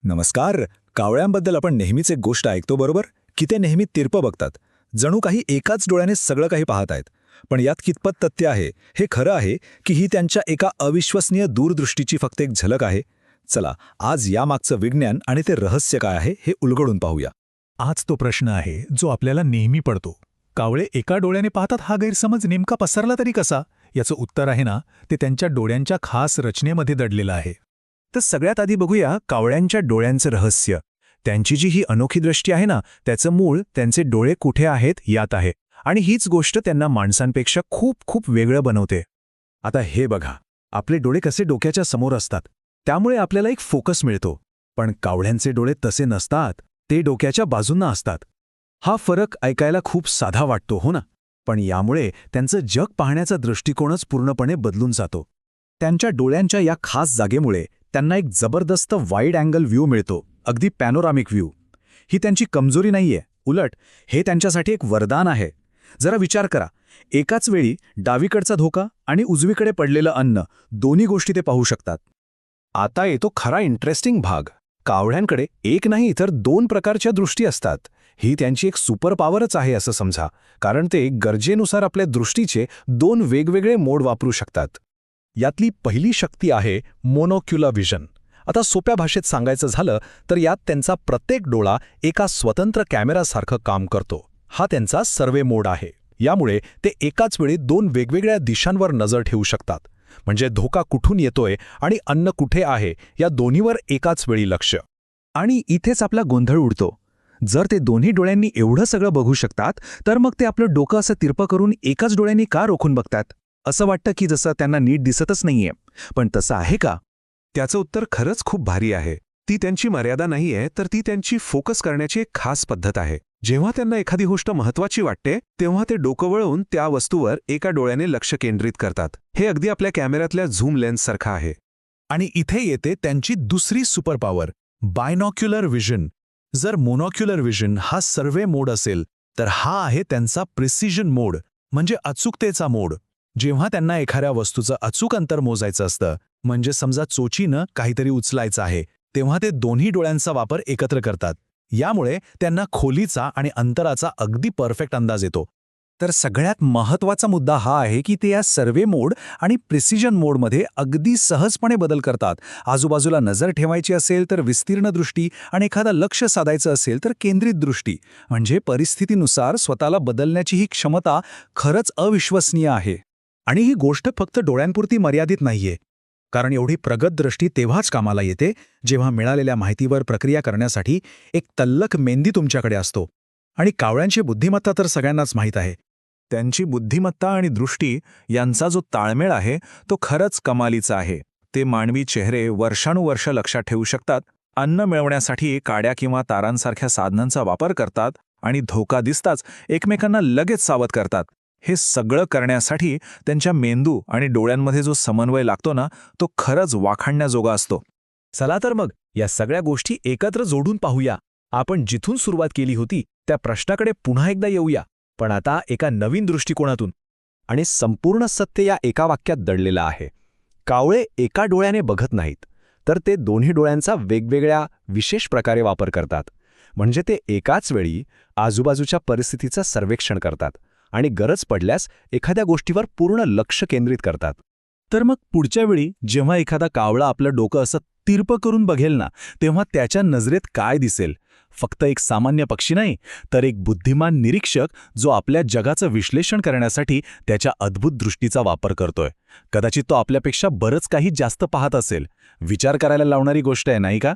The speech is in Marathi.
नमस्कार. कावळ्यांबद्दल आपण नेहमीच एक गोष्ट ऐकतो बरोबर, की ते नेहमी तिरपं बघतात. जणू काही एकाच डोळ्याने सगळं काही पाहत आहेत. पण यात कितपत तथ्य आहे, हे खरं आहे की ही त्यांच्या एका अविश्वसनीय दूरदृष्टीची फक्त एक झलक आहे? चला, आज यामागचं विज्ञान आणि ते रहस्य काय आहे हे उलगडून पाहूया. आज तो प्रश्न आहे जो आपल्याला नेहमी पडतो. कावळे एका डोळ्याने पाहतात हा गैरसमज नेमका पसरला तरी कसा? याचं उत्तर आहे ना, ते त्यांच्या डोळ्यांच्या खास रचनेमध्ये दडलेलं आहे. तर सगळ्यात आधी बघूया कावळ्यांच्या डोळ्यांचं रहस्य. त्यांची जी ही अनोखी दृष्टी आहे ना, त्याचं मूळ त्यांचे डोळे कुठे आहेत यात आहे. आणि हीच गोष्ट त्यांना माणसांपेक्षा खूप खूप वेगळं बनवते. आता हे बघा, आपले डोळे कसे डोक्याच्या समोर असतात, त्यामुळे आपल्याला एक फोकस मिळतो. पण कावळ्यांचे डोळे तसे नसतात, ते डोक्याच्या बाजूंना असतात. हा फरक ऐकायला खूप साधा वाटतो, हो ना? पण यामुळे त्यांचं जग पाहण्याचा दृष्टिकोनच पूर्णपणे बदलून जातो. त्यांच्या डोळ्यांच्या या खास जागेमुळे त्यांना एक जबरदस्त वाईड अँगल व्ह्यू मिळतो, अगदी पॅनोरामिक व्ह्यू. ही त्यांची कमजोरी नाहीये, उलट हे त्यांच्यासाठी एक वरदान आहे. जरा विचार करा, एकाच वेळी डावीकडचा धोका आणि उजवीकडे पडलेलं अन्न दोन्ही गोष्टी ते पाहू शकतात. आता येतो खरा इंटरेस्टिंग भाग. कावळ्यांकडे एक नाही तर दोन प्रकारच्या दृष्टी असतात. ही त्यांची एक सुपर पॉवरच आहे असं समजा, कारण ते गरजेनुसार आपल्या दृष्टीचे दोन वेगवेगळे मोड वापरू शकतात. यातली पहिली शक्ती आहे मोनोक्युलर व्हिजन. आता सोप्या भाषेत सांगायचं झालं तर यात त्यांचा प्रत्येक डोळा एका स्वतंत्र कॅमेरासारखं काम करतो. हा त्यांचा सर्वे मोड आहे. यामुळे ते एकाच वेळी दोन वेगवेगळ्या दिशांवर नजर ठेवू शकतात. म्हणजे धोका कुठून येतोय आणि अन्न कुठे आहे या दोन्हीवर एकाच वेळी लक्ष. आणि इथेच आपला गोंधळ उडतो. जर ते दोन्ही डोळ्यांनी एवढं सगळं बघू शकतात, तर मग ते आपलं डोकं असं तिरपं करून एकाच डोळ्यांनी का रोखून बघतात? असं वाटतं की जसं त्यांना नीट दिसतच नाहीये. पण तसं आहे का? त्याचं उत्तर खरंच खूप भारी आहे. ती त्यांची मर्यादा नाहीये, तर ती त्यांची फोकस करण्याची एक खास पद्धत आहे. जेव्हा त्यांना एखादी गोष्ट महत्त्वाची वाटते, तेव्हा ते डोकं वळवून त्या वस्तूवर एका डोळ्याने लक्ष केंद्रित करतात. हे अगदी आपल्या कॅमेऱ्यातल्या झूम लेन्ससारखं आहे. आणि इथे येते त्यांची दुसरी सुपर पॉवर, बायनॉक्युलर व्हिजन. जर मोनोक्युलर व्हिजन हा सर्वे मोड असेल, तर हा आहे त्यांचा प्रिसिजन मोड, म्हणजे अचूकतेचा मोड. जेव्हा त्यांना एखाद्या वस्तूचं अचूक अंतर मोजायचं असतं, म्हणजे समजा चोचीनं काहीतरी उचलायचं आहे, तेव्हा ते दोन्ही डोळ्यांचा वापर एकत्र करतात. यामुळे त्यांना खोलीचा आणि अंतराचा अगदी परफेक्ट अंदाज येतो. तर सगळ्यात महत्त्वाचा मुद्दा हा आहे की ते या सर्वे मोड आणि प्रिसिजन मोडमध्ये अगदी सहजपणे बदल करतात. आजूबाजूला नजर ठेवायची असेल तर विस्तीर्ण दृष्टी आणि एखादा लक्ष साधायचं असेल तर केंद्रित दृष्टी. म्हणजे परिस्थितीनुसार स्वतःला बदलण्याची ही क्षमता खरंच अविश्वसनीय आहे. आणि ही गोष्ट फक्त डोळ्यांपुरती मर्यादित नाहीये. कारण एवढी प्रगत दृष्टी तेव्हाच कामाला येते जेव्हा मिळालेल्या माहितीवर प्रक्रिया करण्यासाठी एक तल्लख मेंदी तुमच्याकडे असतो. आणि कावळ्यांची बुद्धिमत्ता तर सगळ्यांनाच माहीत आहे. त्यांची बुद्धिमत्ता आणि दृष्टी यांचा जो ताळमेळ आहे तो खरंच कमालीचा आहे. ते मानवी चेहरे वर्षानुवर्ष लक्षात ठेवू शकतात, अन्न मिळवण्यासाठी काड्या किंवा तारांसारख्या साधनांचा वापर करतात आणि धोका दिसताच एकमेकांना लगेच सावध करतात. हे सगळं करण्यासाठी त्यांच्या मेंदू आणि डोळ्यांमध्ये जो समन्वय लागतो ना, तो खरंच वाखाणण्याजोगा असतो. चला तर मग या सगळ्या गोष्टी एकत्र जोडून पाहूया. आपण जिथून सुरुवात केली होती त्या प्रश्नाकडे पुन्हा एकदा येऊया, पण आता एका नवीन दृष्टिकोनातून. आणि संपूर्ण सत्य या एका वाक्यात दडलेलं आहे. कावळे एका डोळ्याने बघत नाहीत, तर ते दोन्ही डोळ्यांचा वेगवेगळ्या विशेष प्रकारे वापर करतात. म्हणजे ते एकाच वेळी आजूबाजूच्या परिस्थितीचं सर्वेक्षण करतात आणि गरज पडल्यास एखाद्या गोष्टीवर पूर्ण लक्ष केंद्रित करतात. तर मग पुढच्या वेळी जेव्हा एखादा कावळा आपलं डोकं असं तिरपं करून बघेल ना, तेव्हा त्याच्या नजरेत काय दिसेल? फक्त एक सामान्य पक्षी नाही, तर एक बुद्धिमान निरीक्षक जो आपल्या जगाचं विश्लेषण करण्यासाठी त्याच्या अद्भुत दृष्टीचा वापर करतोय. कदाचित तो आपल्यापेक्षा बरंच काही जास्त पाहत असेल. विचार करायला लावणारी गोष्ट आहे, नाही का?